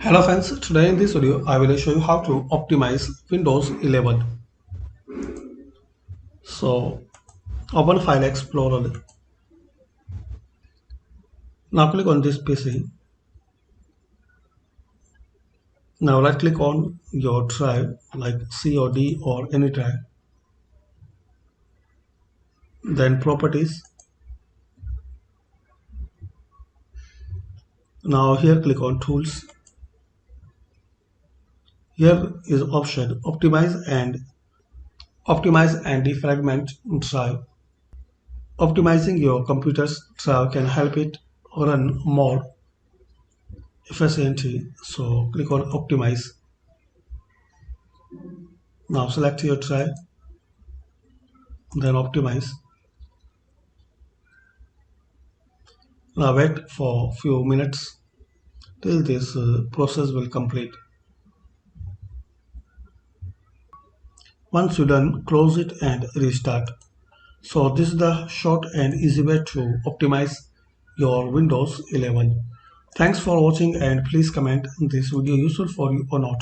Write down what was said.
Hello friends, today in this video I will show you how to optimize Windows 11. So open File Explorer. Now click on this PC. Now right click on your drive like C or D or any drive. Then Properties. Now here click on Tools. Here is option Optimize and Defragment drive. Optimizing your computer's drive can help it run more efficiently. So click on Optimize. Now select your drive, then optimize. Now wait for few minutes till this process will complete. Once you're done, close it and restart. So this is the short and easy way to optimize your Windows 11. Thanks for watching and please comment this video useful for you or not.